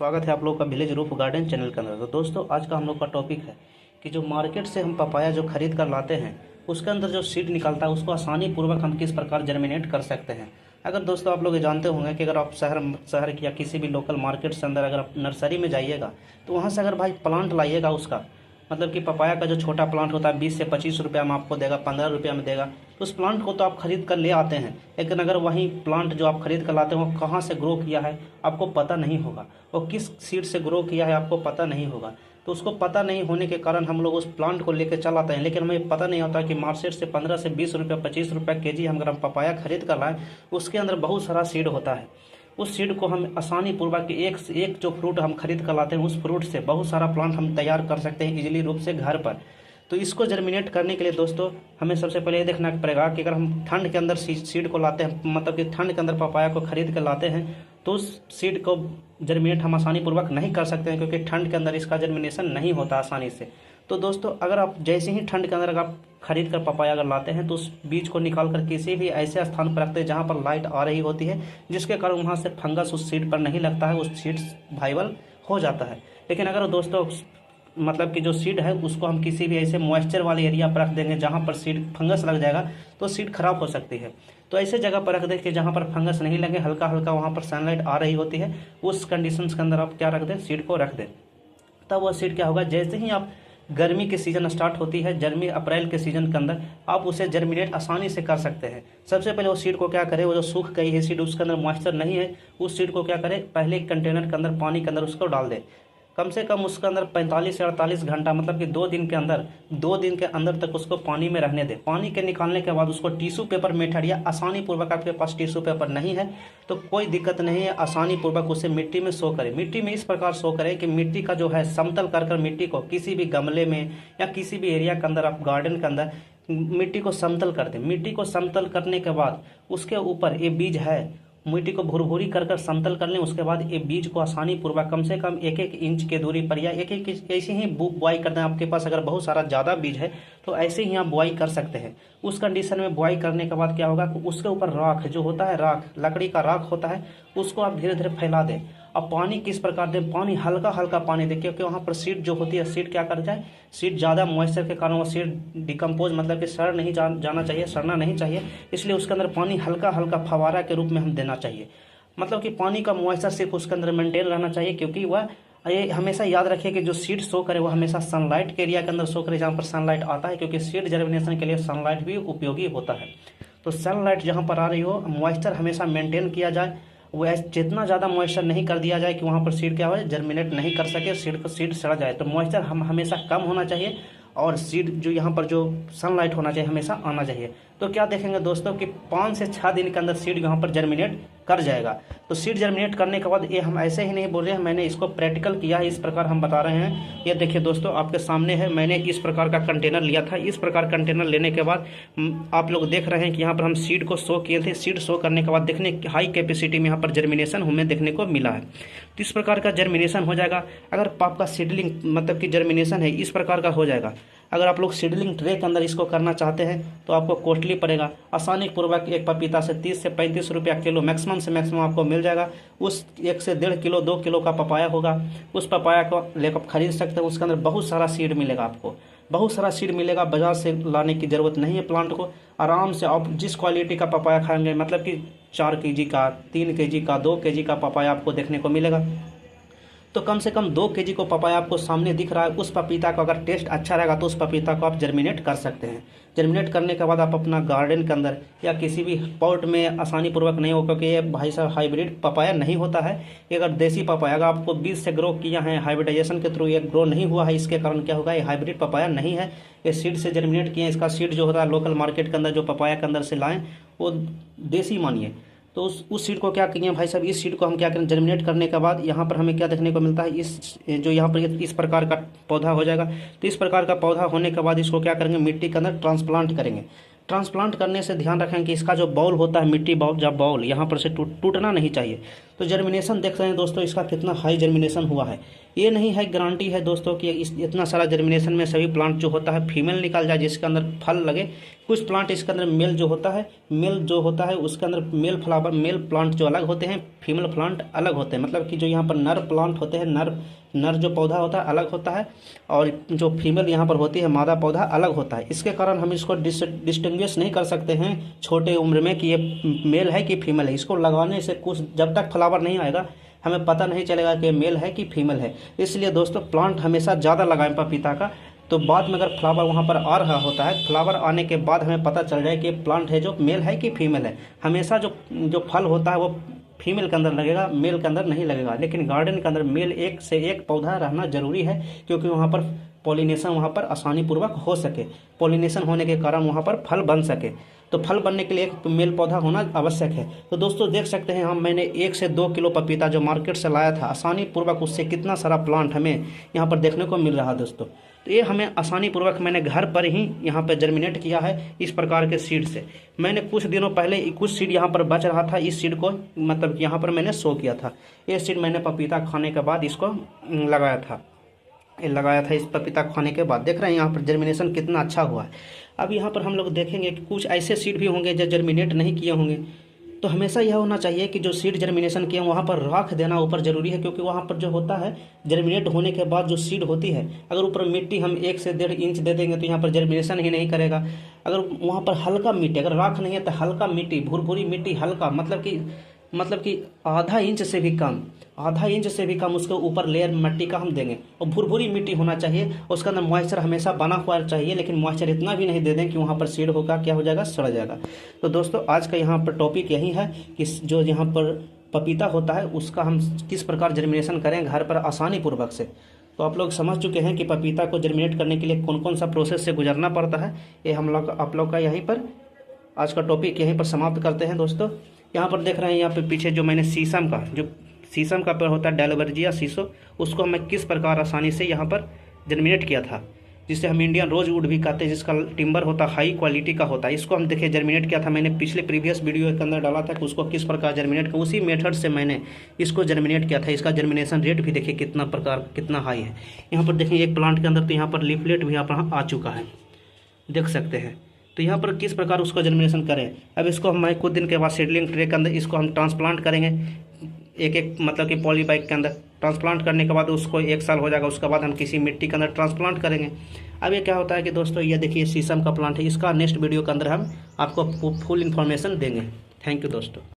स्वागत है आप लोग का विलेज रूफ गार्डन चैनल के अंदर। तो दोस्तों आज का हम लोग का टॉपिक है कि जो मार्केट से हम पपाया जो खरीद कर लाते हैं उसके अंदर जो सीड निकलता है उसको आसानी पूर्वक हम किस प्रकार जर्मिनेट कर सकते हैं। अगर दोस्तों आप लोग ये जानते होंगे कि अगर आप शहर या किसी भी लोकल मार्केट से अंदर अगर आप नर्सरी में जाइएगा तो वहाँ से अगर भाई प्लांट लाइएगा उसका मतलब कि पपाया का जो छोटा प्लांट होता है 20 से 25 रुपया में आपको देगा, 15 रुपया में देगा। तो उस प्लांट को तो आप खरीद कर ले आते हैं, लेकिन अगर वही प्लांट जो आप खरीद कर लाते हो वो कहाँ से ग्रो किया है आपको पता नहीं होगा, वो किस सीड से ग्रो किया है आपको पता नहीं होगा। तो उसको पता नहीं होने के कारण हम लोग उस प्लांट को लेकर चल आते हैं, लेकिन हमें पता नहीं होता कि मार्केट से 15 से 20 रुपया 25 रुपया केजी हम अगर हम पपाया खरीद कर लाएँ उसके अंदर बहुत सारा सीड होता है। उस सीड को हम आसानी पूर्वक एक से एक जो फ्रूट हम खरीद कर लाते हैं उस फ्रूट से बहुत सारा प्लांट हम तैयार कर सकते हैं इजीली रूप से घर पर। तो इसको जर्मिनेट करने के लिए दोस्तों हमें सबसे पहले ये देखना पड़ेगा कि अगर हम ठंड के अंदर सीड को लाते हैं मतलब कि ठंड के अंदर पपाया को खरीद कर लाते हैं तो उस सीड को जर्मिनेट हम आसानी पूर्वक नहीं कर सकते हैं, क्योंकि ठंड के अंदर इसका जर्मिनेशन नहीं होता आसानी से। तो दोस्तों अगर आप जैसे ही ठंड के अंदर अगर आप खरीद कर पपाया अगर लाते हैं तो उस बीज को निकाल कर किसी भी ऐसे स्थान पर रखते हैं जहाँ पर लाइट आ रही होती है, जिसके कारण वहाँ से फंगस उस सीड पर नहीं लगता है, उस सीड वाइबल हो जाता है। लेकिन अगर दोस्तों मतलब कि जो सीड है उसको हम किसी भी ऐसे मॉइस्चर वाले एरिया पर रख देंगे जहाँ पर सीड फंगस लग जाएगा तो सीड खराब हो सकती है। तो ऐसे जगह पर रख दें कि जहाँ पर फंगस नहीं लगे, हल्का हल्का वहाँ पर सनलाइट आ रही होती है, उस कंडीशंस के अंदर आप क्या रख दें, सीड को रख दें। तब वो सीड क्या होगा, जैसे ही आप गर्मी की सीज़न स्टार्ट होती है, गर्मी अप्रैल के सीज़न के अंदर आप उसे जर्मिनेट आसानी से कर सकते हैं। सबसे पहले वो सीड को क्या करें, वो जो सूख गई है सीड उसके अंदर मॉइस्चर नहीं है, उस सीड को क्या करें, पहले एक कंटेनर के अंदर पानी के अंदर उसको डाल दें। कम से कम उसके अंदर 45 से 48 घंटा मतलब कि 2 दिन के अंदर तक उसको पानी में रहने दें। पानी के निकालने के बाद उसको टिश्यू पेपर मेथड या आसानी पूर्वक, आपके पास टिश्यू पेपर नहीं है तो कोई दिक्कत नहीं है, आसानी पूर्वक उसे मिट्टी में सो करें। मिट्टी में इस प्रकार सो करें कि मिट्टी का जो है समतल कर मिट्टी को किसी भी गमले में या किसी भी एरिया के अंदर आप गार्डन के अंदर मिट्टी को समतल कर दें। मिट्टी को समतल करने के बाद उसके ऊपर ये बीज है मिट्टी को भुरभुरी कर समतल कर लें। उसके बाद ये बीज को आसानी पूर्वक कम से कम 1-1 इंच के दूरी पर या एक ऐसे ही बुआई कर दें। आपके पास अगर बहुत सारा ज़्यादा बीज है तो ऐसे ही आप बुआई कर सकते हैं। उस कंडीशन में बुआई करने के बाद क्या होगा कि उसके ऊपर राख जो होता है, राख लकड़ी का राख होता है, उसको आप धीरे धीरे फैला दें। अब पानी किस प्रकार दें, पानी हल्का हल्का पानी दें, क्योंकि वहाँ पर सीड जो होती है सीड क्या कर जाए, सीड ज़्यादा मॉइस्चर के कारण वो सीड डिकम्पोज मतलब कि सड़ नहीं जाना चाहिए, सड़ना नहीं चाहिए, इसलिए उसके अंदर पानी हल्का हल्का फवारा के रूप में हम देना चाहिए। मतलब कि पानी का मॉइस्चर सिर्फ उसके अंदर मेंटेन रहना चाहिए, क्योंकि वह ये हमेशा याद रखिए कि जो सीड शो करे वो हमेशा सनलाइट के एरिया के अंदर शो करे जहाँ पर सनलाइट आता है, क्योंकि सीड जर्मिनेशन के लिए सनलाइट भी उपयोगी होता है। तो सनलाइट जहाँ पर आ रही हो, मॉइस्चर हमेशा मेंटेन किया जाए, वो जितना ज़्यादा मॉइस्चर नहीं कर दिया जाए कि वहाँ पर सीड क्या हो जर्मिनेट नहीं कर सके, सीड सड़ जाए। तो मॉइस्चर हम हमेशा कम होना चाहिए और सीड जो यहाँ पर जो सनलाइट होना चाहिए हमेशा आना चाहिए। तो क्या देखेंगे दोस्तों कि 5 से 6 दिन के अंदर सीड यहाँ पर जर्मिनेट कर जाएगा। तो सीड जर्मिनेट करने के बाद ये हम ऐसे ही नहीं बोल रहे हैं, मैंने इसको प्रैक्टिकल किया है, इस प्रकार हम बता रहे हैं। ये देखिए दोस्तों आपके सामने है, मैंने इस प्रकार का कंटेनर लिया था। इस प्रकार कंटेनर लेने के बाद आप लोग देख रहे हैं कि यहाँ पर हम सीड को शो किए थे। सीड शो करने के बाद देखने हाई कैपेसिटी में यहाँ पर जर्मिनेशन हमें देखने को मिला है। तो इस प्रकार का जर्मिनेशन हो जाएगा। अगर आपका सीडलिंग मतलब कि जर्मिनेशन है इस प्रकार का हो जाएगा। अगर आप लोग सीडलिंग ट्रे के अंदर इसको करना चाहते हैं तो आपको कॉस्टली पड़ेगा। आसानी पूर्वक एक पपीता से 30 से 35 रुपया किलो मैक्सिमम से मैक्सिमम आपको मिल जाएगा। उस 1 से 1.5 किलो 2 किलो का पपाया होगा, उस पपाया को लेकर खरीद सकते हैं। उसके अंदर बहुत सारा सीड मिलेगा, आपको बहुत सारा सीड मिलेगा। बाजार से लाने की ज़रूरत नहीं है। प्लांट को आराम से आप जिस क्वालिटी का पपाया खाएंगे मतलब कि 4 केजी का, 3 केजी का, 2 केजी का पपाया आपको देखने को मिलेगा। तो कम से कम 2 केजी को पपाया आपको सामने दिख रहा है। उस पपीता का अगर टेस्ट अच्छा रहेगा तो उस पपीता को आप जर्मिनेट कर सकते हैं। जर्मिनेट करने के बाद आप अपना गार्डन के अंदर या किसी भी पॉट में आसानी पूर्वक नहीं हो, क्योंकि ये भाई साहब हाइब्रिड पपाया नहीं होता है। ये अगर देसी पपाया अगर आपको बीज से ग्रो किया है, हाइब्रिडाइजेशन के थ्रू ये ग्रो नहीं हुआ है, इसके कारण क्या होगा, ये हाइब्रिड पपाया नहीं है, ये सीड से जर्मिनेट किए। इसका सीड जो होता है लोकल मार्केट के अंदर जो पपाया के अंदर से लाएँ वो देसी मानिए। तो उस सीड को क्या किए भाई साहब, इस सीड को हम क्या करें, जर्मिनेट करने के बाद यहाँ पर हमें क्या देखने को मिलता है, इस जो यहाँ पर इस प्रकार का पौधा हो जाएगा। तो इस प्रकार का पौधा होने के बाद इसको क्या करेंगे, मिट्टी के अंदर ट्रांसप्लांट करेंगे। ट्रांसप्लांट करने से ध्यान रखें कि इसका जो बाउल होता है, मिट्टी बाउल, जब बाउल यहाँ पर से टूटना नहीं चाहिए। तो जर्मिनेशन देख रहे हैं दोस्तों इसका कितना हाई जर्मिनेशन हुआ है। ये नहीं है गारंटी है दोस्तों कि इतना सारा जर्मिनेशन में सभी प्लांट जो होता है फीमेल निकल जाए जिसके अंदर फल लगे, कुछ प्लांट इसके अंदर मेल जो होता है उसके अंदर मेल प्लांट जो अलग होते हैं, फीमेल प्लांट अलग होते हैं। मतलब कि जो यहाँ पर नर प्लांट होते हैं, नर जो पौधा होता है अलग होता है, और जो फीमेल यहाँ पर होती है मादा पौधा अलग होता है। इसके कारण हम इसको डिस्टिंग्विश नहीं कर सकते हैं छोटे उम्र में कि ये मेल है कि फीमेल है। इसको लगाने से कुछ जब तक फ्लावर नहीं आएगा हमें पता नहीं चलेगा कि मेल है कि फीमेल है। इसलिए दोस्तों प्लांट हमेशा ज़्यादा लगाएं पपीता का, तो बाद में अगर फ्लावर वहाँ पर आ रहा होता है, फ्लावर आने के बाद हमें पता चल जाए कि प्लांट है जो मेल है कि फीमेल है। हमेशा जो फल होता है वो फीमेल के अंदर लगेगा, मेल के अंदर नहीं लगेगा। लेकिन गार्डन के अंदर मेल एक से एक पौधा रहना जरूरी है, क्योंकि वहाँ पर पॉलिनेशन वहाँ पर आसानी पूर्वक हो सके। पॉलिनेशन होने के कारण वहाँ पर फल बन सके, तो फल बनने के लिए एक मेल पौधा होना आवश्यक है। तो दोस्तों देख सकते हैं मैंने 1 से 2 किलो पपीता जो मार्केट से लाया था, आसानी पूर्वक उससे कितना सारा प्लांट हमें यहाँ पर देखने को मिल रहा है दोस्तों। तो ये हमें आसानी पूर्वक मैंने घर पर ही यहाँ पर जर्मिनेट किया है इस प्रकार के सीड से। मैंने कुछ दिनों पहले कुछ सीड यहाँ पर बच रहा था, इस सीड को मतलब यहाँ पर मैंने शो किया था। ये सीड मैंने पपीता खाने के बाद इसको लगाया था इस पपीता खाने के बाद। देख रहे हैं यहाँ पर जर्मिनेशन कितना अच्छा हुआ है। अब यहाँ पर हम लोग देखेंगे कि कुछ ऐसे सीड भी होंगे जो जर्मिनेट नहीं किए होंगे। तो हमेशा यह होना चाहिए कि जो सीड जर्मिनेशन किए वहाँ पर राख देना ऊपर जरूरी है, क्योंकि वहाँ पर जो होता है जर्मिनेट होने के बाद जो सीड होती है, अगर ऊपर मिट्टी हम 1 से 1.5 इंच दे देंगे तो यहाँ पर जर्मिनेशन ही नहीं करेगा। अगर वहाँ पर हल्का मिट्टी, अगर राख नहीं है तो हल्का मिट्टी, भुरभुरी मिट्टी, हल्का मतलब कि आधा इंच से भी कम उसके ऊपर लेयर मिट्टी का हम देंगे। और भुरभुरी मिट्टी होना चाहिए, उसके अंदर मॉइस्चर हमेशा बना हुआ चाहिए, लेकिन मॉइस्चर इतना भी नहीं दे दें कि वहाँ पर सीड होगा क्या हो जाएगा, सड़ जाएगा। तो दोस्तों आज का यहाँ पर टॉपिक यही है कि जो यहाँ पर पपीता होता है उसका हम किस प्रकार जर्मिनेशन करें घर पर आसानी पूर्वक से। तो आप लोग समझ चुके हैं कि पपीता को जर्मिनेट करने के लिए कौन कौन सा प्रोसेस से गुजरना पड़ता है। ये हम लोग आप लोग का यहीं पर आज का टॉपिक यहीं पर समाप्त करते हैं दोस्तों। यहाँ पर देख रहे हैं, यहाँ पे पीछे जो मैंने शीशम का पेड़ होता है डेलवर्जिया शीशो, उसको मैं किस प्रकार आसानी से यहाँ पर जर्मिनेट किया था, जिसे हम इंडियन रोजवुड भी कहते हैं, जिसका टिम्बर होता है हाई क्वालिटी का होता है। इसको हम देखिए जर्मिनेट किया था, मैंने पिछले प्रीवियस वीडियो के अंदर डाला था कि उसको किस प्रकार जर्मिनेट किया, उसी मेथड से मैंने इसको जर्मिनेट किया था। इसका जर्मिनेशन रेट भी देखिए कितना हाई है। यहाँ पर देखिए एक प्लांट के अंदर तो यहाँ पर लीफलेट भी यहाँ पर आ चुका है, देख सकते हैं। तो यहाँ पर किस प्रकार उसको जर्मिनेशन करें। अब इसको हम कुछ दिन के बाद सीडलिंग ट्रे के अंदर इसको हम ट्रांसप्लांट करेंगे, एक मतलब कि पॉली बैग के अंदर ट्रांसप्लांट करने के बाद उसको 1 साल हो जाएगा, उसके बाद हम किसी मिट्टी के अंदर ट्रांसप्लांट करेंगे। अब ये क्या होता है कि दोस्तों ये देखिए शीशम का प्लांट है, इसका नेक्स्ट वीडियो के अंदर हम आपको फुल इन्फॉर्मेशन देंगे। थैंक यू दोस्तों।